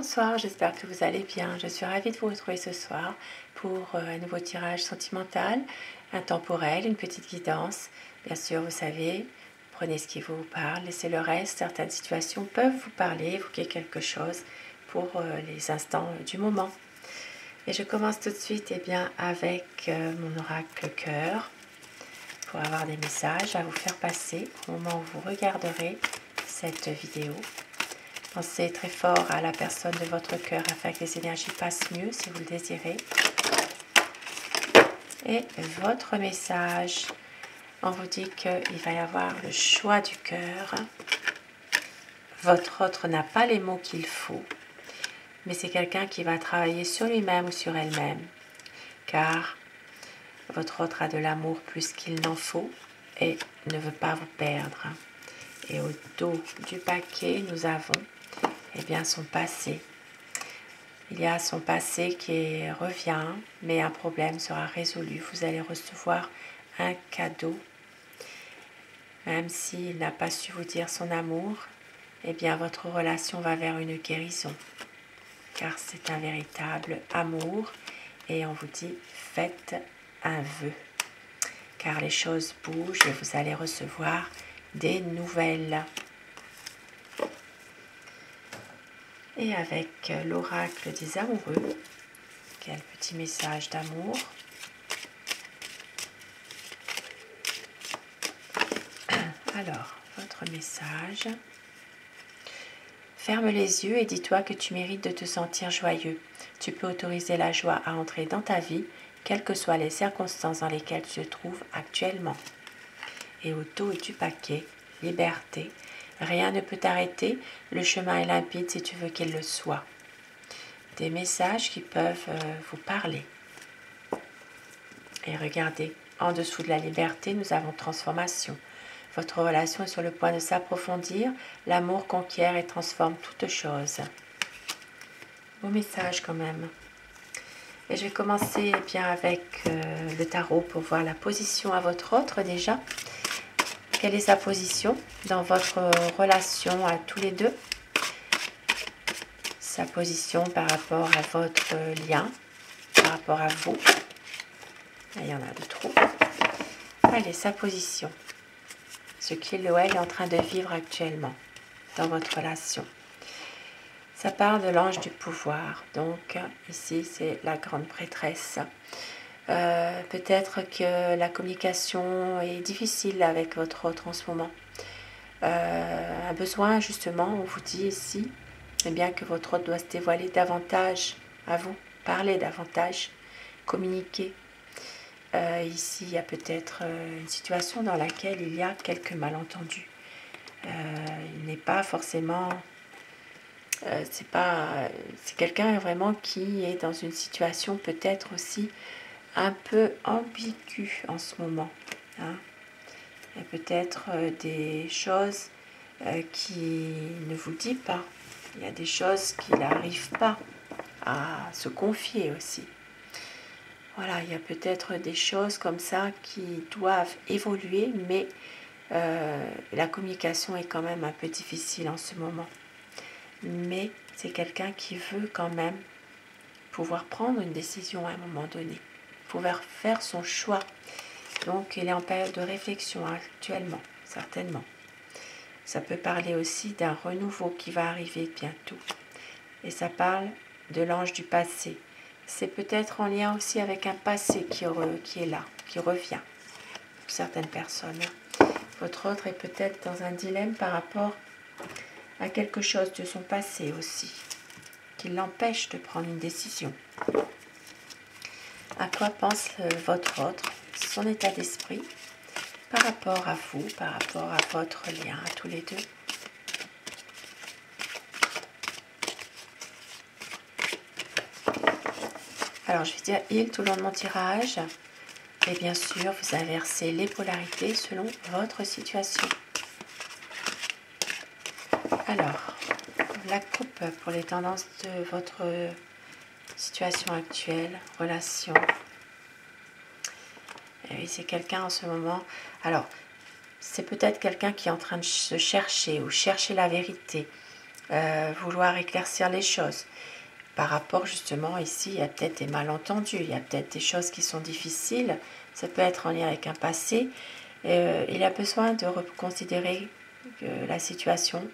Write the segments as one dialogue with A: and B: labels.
A: Bonsoir, j'espère que vous allez bien. Je suis ravie de vous retrouver ce soir pour un nouveau tirage sentimental, intemporel, une petite guidance. Bien sûr, vous savez, prenez ce qui vous parle, laissez le reste. Certaines situations peuvent vous parler, évoquer quelque chose pour les instants du moment. Et je commence tout de suite avec mon oracle cœur pour avoir des messages à vous faire passer au moment où vous regarderez cette vidéo. Pensez très fort à la personne de votre cœur afin que les énergies passent mieux si vous le désirez. Et votre message, on vous dit qu'il va y avoir le choix du cœur. Votre autre n'a pas les mots qu'il faut, mais c'est quelqu'un qui va travailler sur lui-même ou sur elle-même, car votre autre a de l'amour plus qu'il n'en faut et ne veut pas vous perdre. Et au dos du paquet, nous avons son passé. Il y a son passé qui revient, mais un problème sera résolu. Vous allez recevoir un cadeau. Même s'il n'a pas su vous dire son amour, votre relation va vers une guérison. Car c'est un véritable amour. Et on vous dit, faites un vœu. Car les choses bougent et vous allez recevoir des nouvelles. Et avec l'oracle des amoureux, quel petit message d'amour. Alors, votre message. Ferme les yeux et dis-toi que tu mérites de te sentir joyeux. Tu peux autoriser la joie à entrer dans ta vie, quelles que soient les circonstances dans lesquelles tu te trouves actuellement. Et au dos du paquet, liberté. Rien ne peut t'arrêter, le chemin est limpide si tu veux qu'il le soit. Des messages qui peuvent vous parler. Et regardez, en dessous de la liberté, nous avons transformation. Votre relation est sur le point de s'approfondir, l'amour conquiert et transforme toute chose. Beau message quand même. Et je vais commencer avec le tarot pour voir la position à votre autre déjà. Quelle est sa position dans votre relation à tous les deux? Sa position par rapport à votre lien, par rapport à vous. Il y en a de trop. Allez, sa position. Ce qu'il ou elle est en train de vivre actuellement dans votre relation. Ça part de l'ange du pouvoir. Donc, ici, c'est la grande prêtresse. Peut-être que la communication est difficile avec votre autre en ce moment. Un besoin, justement, on vous dit ici, que votre autre doit se dévoiler davantage à vous, parler davantage, communiquer. Ici, il y a peut-être une situation dans laquelle il y a quelques malentendus. Il n'est pas forcément... c'est quelqu'un vraiment qui est dans une situation peut-être aussi un peu ambiguë en ce moment. Hein. Il y a peut-être des choses qui ne vous dit pas. Il y a des choses qu'il n'arrive pas à se confier aussi. Voilà, il y a peut-être des choses comme ça qui doivent évoluer, mais la communication est quand même un peu difficile en ce moment. Mais c'est quelqu'un qui veut quand même pouvoir prendre une décision à un moment donné, pouvoir faire son choix. Donc, il est en période de réflexion actuellement, certainement. Ça peut parler aussi d'un renouveau qui va arriver bientôt. Et ça parle de l'ange du passé. C'est peut-être en lien aussi avec un passé qui est là, qui revient pour certaines personnes. Votre autre est peut-être dans un dilemme par rapport à quelque chose de son passé aussi, qui l'empêche de prendre une décision. À quoi pense votre autre, son état d'esprit, par rapport à vous, par rapport à votre lien, à tous les deux. Alors, je vais dire il tout le long de mon tirage. Et bien sûr, vous inversez les polarités selon votre situation. Alors, la coupe pour les tendances de votre situation actuelle, relation. Et oui, c'est quelqu'un en ce moment. Alors, c'est peut-être quelqu'un qui est en train de se chercher ou chercher la vérité. vouloir éclaircir les choses. Par rapport justement ici, il y a peut-être des malentendus, il y a peut-être des choses qui sont difficiles, ça peut être en lien avec un passé. Il a besoin de reconsidérer la situation,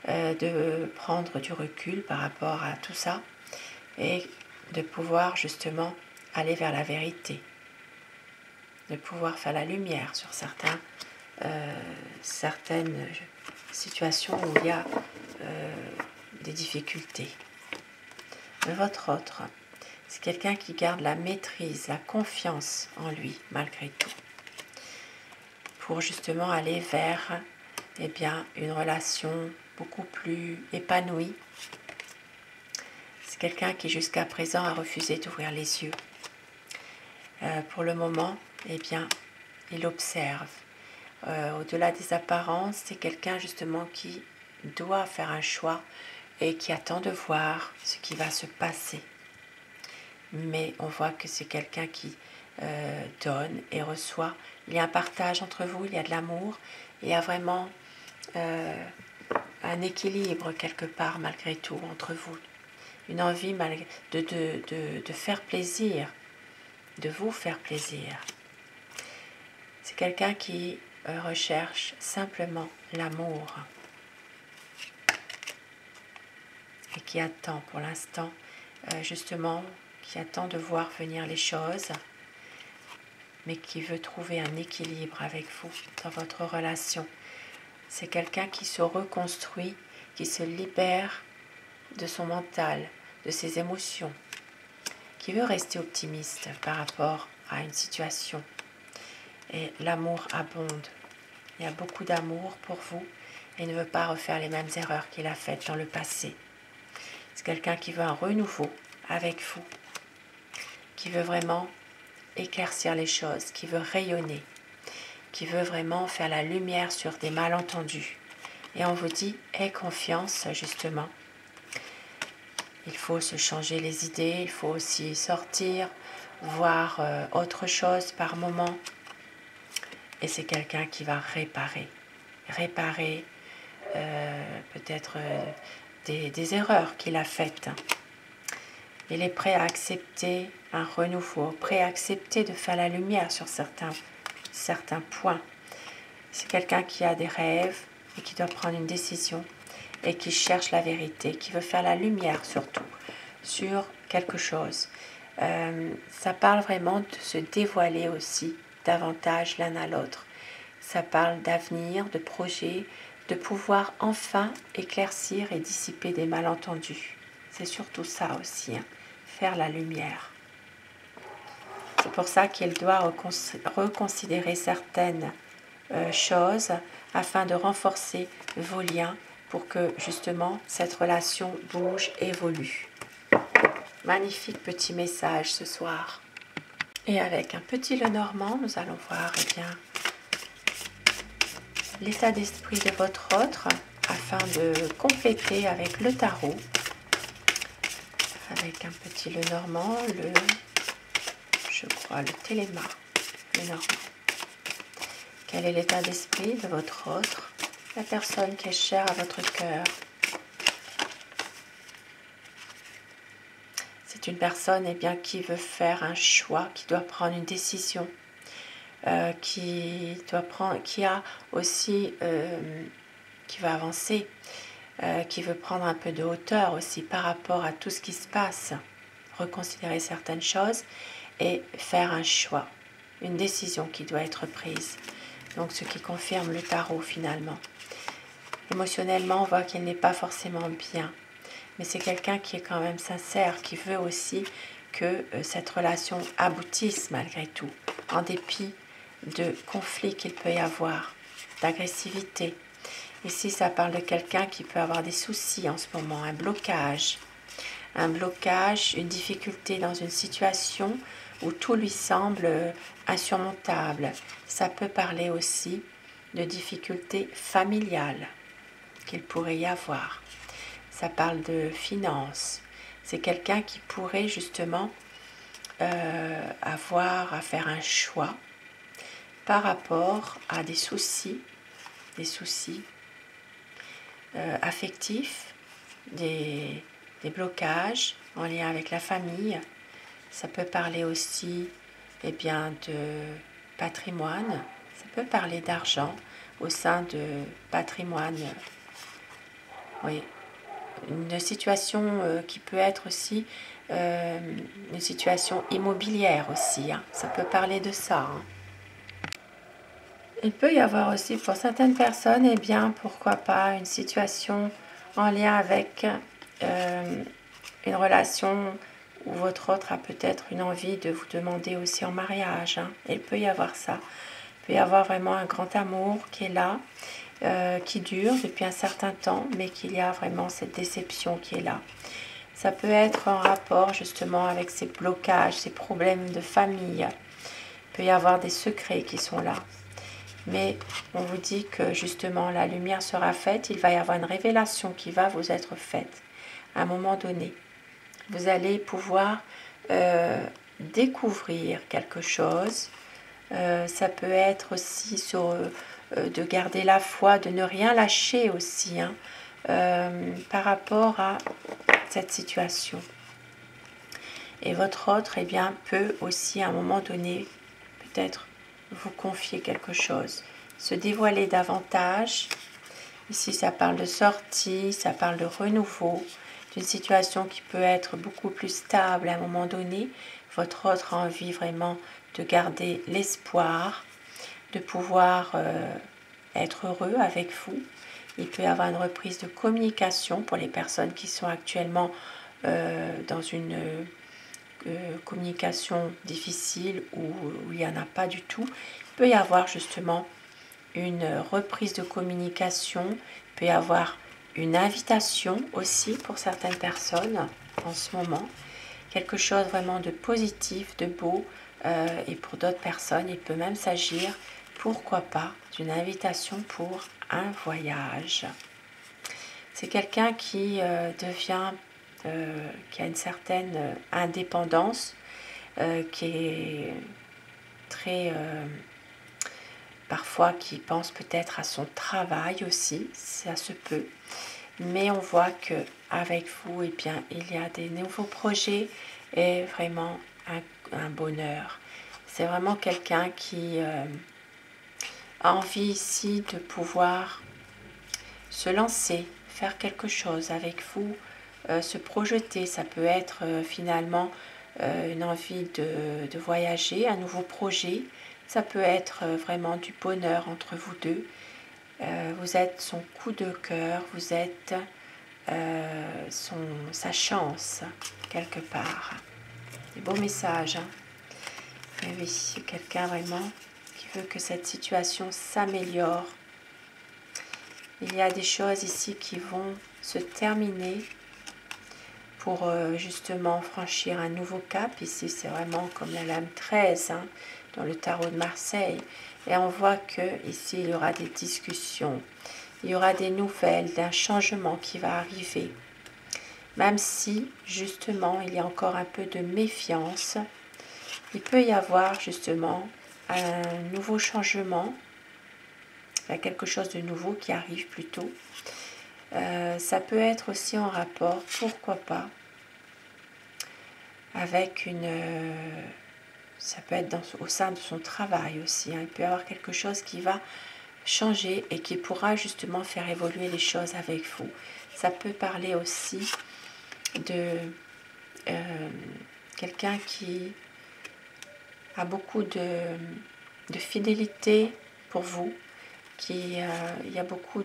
A: de prendre du recul par rapport à tout ça et de pouvoir justement aller vers la vérité, de pouvoir faire la lumière sur certaines situations où il y a des difficultés. Votre autre, c'est quelqu'un qui garde la maîtrise, la confiance en lui malgré tout, pour justement aller vers une relation beaucoup plus épanouie. C'est quelqu'un qui jusqu'à présent a refusé d'ouvrir les yeux. Pour le moment, il observe. Au-delà des apparences, c'est quelqu'un justement qui doit faire un choix et qui attend de voir ce qui va se passer. Mais on voit que c'est quelqu'un qui donne et reçoit. Il y a un partage entre vous, il y a de l'amour, il y a vraiment un équilibre quelque part malgré tout entre vous. Une envie de faire plaisir, de vous faire plaisir. C'est quelqu'un qui recherche simplement l'amour et qui attend pour l'instant, justement, qui attend de voir venir les choses, mais qui veut trouver un équilibre avec vous dans votre relation. C'est quelqu'un qui se reconstruit, qui se libère de son mental, de ses émotions, qui veut rester optimiste par rapport à une situation. Et l'amour abonde. Il y a beaucoup d'amour pour vous et il ne veut pas refaire les mêmes erreurs qu'il a faites dans le passé. C'est quelqu'un qui veut un renouveau avec vous, qui veut vraiment éclaircir les choses, qui veut rayonner, qui veut vraiment faire la lumière sur des malentendus. Et on vous dit, aie confiance justement. Il faut se changer les idées, il faut aussi sortir, voir autre chose par moment. Et c'est quelqu'un qui va réparer peut-être des erreurs qu'il a faites. Il est prêt à accepter un renouveau, prêt à accepter de faire la lumière sur certains points. C'est quelqu'un qui a des rêves et qui doit prendre une décision et qui cherche la vérité, qui veut faire la lumière surtout sur quelque chose. Ça parle vraiment de se dévoiler aussi davantage l'un à l'autre. Ça parle d'avenir, de projet, de pouvoir enfin éclaircir et dissiper des malentendus. C'est surtout ça aussi, faire la lumière. C'est pour ça qu'il doit reconsidérer certaines choses afin de renforcer vos liens pour que justement cette relation bouge, évolue. Magnifique petit message ce soir. Et avec un petit Lenormand, nous allons voir l'état d'esprit de votre autre afin de compléter avec le tarot. Avec un petit Lenormand, le Téléma, Lenormand. Quel est l'état d'esprit de votre autre, la personne qui est chère à votre cœur? C'est une personne qui veut faire un choix, qui doit prendre une décision, qui va avancer, qui veut prendre un peu de hauteur aussi par rapport à tout ce qui se passe, reconsidérer certaines choses et faire un choix, une décision qui doit être prise. Donc ce qui confirme le tarot finalement. Émotionnellement, on voit qu'il n'est pas forcément bien, mais c'est quelqu'un qui est quand même sincère, qui veut aussi que cette relation aboutisse malgré tout, en dépit de conflits qu'il peut y avoir, d'agressivité. Ici, ça parle de quelqu'un qui peut avoir des soucis en ce moment, un blocage, une difficulté dans une situation où tout lui semble insurmontable. Ça peut parler aussi de difficultés familiales qu'il pourrait y avoir. Ça parle de finances. C'est quelqu'un qui pourrait justement avoir à faire un choix par rapport à des soucis affectifs des blocages en lien avec la famille. Ça peut parler aussi eh bien, de patrimoine. Ça peut parler d'argent au sein de patrimoine. Oui, une situation qui peut être aussi une situation immobilière aussi. Hein. Ça peut parler de ça. Hein. Il peut y avoir aussi pour certaines personnes, eh bien, pourquoi pas une situation en lien avec une relation où votre autre a peut-être une envie de vous demander aussi en mariage. Hein. Il peut y avoir ça. Il peut y avoir vraiment un grand amour qui est là, qui dure depuis un certain temps, mais qu'il y a vraiment cette déception qui est là. Ça peut être en rapport justement avec ces blocages, ces problèmes de famille. Il peut y avoir des secrets qui sont là. Mais on vous dit que justement la lumière sera faite, il va y avoir une révélation qui va vous être faite à un moment donné. Vous allez pouvoir découvrir quelque chose. Ça peut être aussi sur, de garder la foi, de ne rien lâcher aussi hein, par rapport à cette situation. Et votre autre eh bien, peut aussi à un moment donné peut-être vous confier quelque chose, se dévoiler davantage. Ici, ça parle de sortie, ça parle de renouveau, d'une situation qui peut être beaucoup plus stable à un moment donné. Votre autre a envie vraiment de garder l'espoir, de pouvoir être heureux avec vous. Il peut y avoir une reprise de communication pour les personnes qui sont actuellement dans une communication difficile ou où il n'y en a pas du tout. Il peut y avoir justement une reprise de communication, il peut y avoir une invitation aussi pour certaines personnes en ce moment, quelque chose vraiment de positif, de beau, et pour d'autres personnes, il peut même s'agir, pourquoi pas, d'une invitation pour un voyage. C'est quelqu'un qui devient, qui a une certaine indépendance, qui est très... parfois qui pense peut-être à son travail aussi, ça se peut. Mais on voit que avec vous, eh bien, il y a des nouveaux projets et vraiment un bonheur. C'est vraiment quelqu'un qui a envie ici de pouvoir se lancer, faire quelque chose avec vous, se projeter. Ça peut être finalement une envie de voyager, un nouveau projet. Ça peut être vraiment du bonheur entre vous deux. Vous êtes son coup de cœur, vous êtes sa chance quelque part. Des beaux messages. Hein. Et oui, quelqu'un vraiment qui veut que cette situation s'améliore. Il y a des choses ici qui vont se terminer pour justement franchir un nouveau cap. Ici, c'est vraiment comme la lame 13 hein, dans le tarot de Marseille. Et on voit que ici, il y aura des discussions. Il y aura des nouvelles d'un changement qui va arriver. Même si, justement, il y a encore un peu de méfiance, il peut y avoir justement un nouveau changement. Il y a quelque chose de nouveau qui arrive plutôt. Ça peut être aussi en rapport, pourquoi pas, avec une... ça peut être au sein de son travail aussi. Hein. Il peut y avoir quelque chose qui va changer et qui pourra justement faire évoluer les choses avec vous. Ça peut parler aussi de quelqu'un qui a beaucoup de fidélité pour vous, il y a beaucoup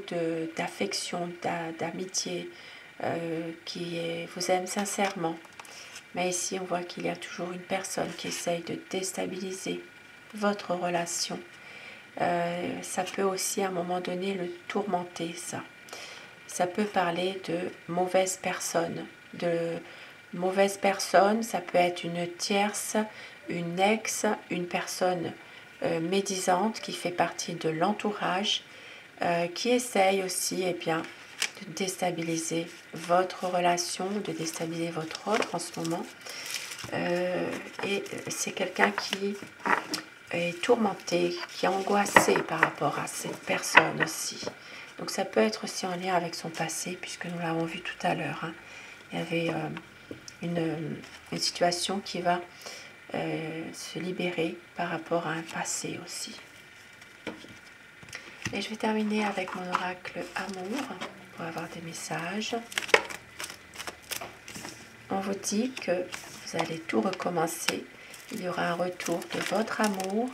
A: d'affection, d'amitié, vous aime sincèrement. Mais ici, on voit qu'il y a toujours une personne qui essaye de déstabiliser votre relation. Ça peut aussi, à un moment donné, le tourmenter, ça. Ça peut parler de mauvaises personnes. Ça peut être une tierce, une ex, une personne médisante qui fait partie de l'entourage, qui essaye aussi eh bien, de déstabiliser votre relation, de déstabiliser votre autre en ce moment. Et c'est quelqu'un qui est tourmenté, qui est angoissé par rapport à cette personne aussi. Donc ça peut être aussi en lien avec son passé, puisque nous l'avons vu tout à l'heure. Hein. Il y avait une situation qui va se libérer par rapport à un passé aussi. Et je vais terminer avec mon oracle amour pour avoir des messages. On vous dit que vous allez tout recommencer. Il y aura un retour de votre amour.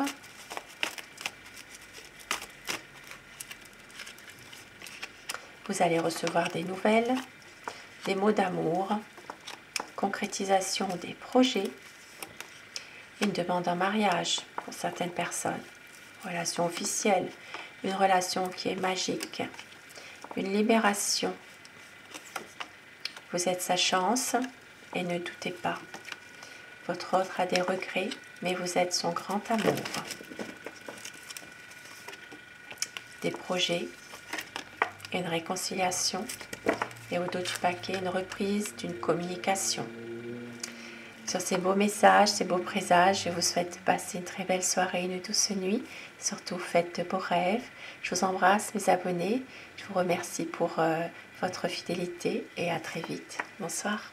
A: Vous allez recevoir des nouvelles, des mots d'amour, concrétisation des projets, une demande en mariage pour certaines personnes, relation officielle, une relation qui est magique, une libération. Vous êtes sa chance et ne doutez pas. Votre autre a des regrets, mais vous êtes son grand amour. Des projets, une réconciliation et au dos du paquet, une reprise d'une communication. Sur ces beaux messages, ces beaux présages, je vous souhaite de passer une très belle soirée, une douce nuit. Surtout, faites de beaux rêves. Je vous embrasse, mes abonnés. Je vous remercie pour votre fidélité et à très vite. Bonsoir.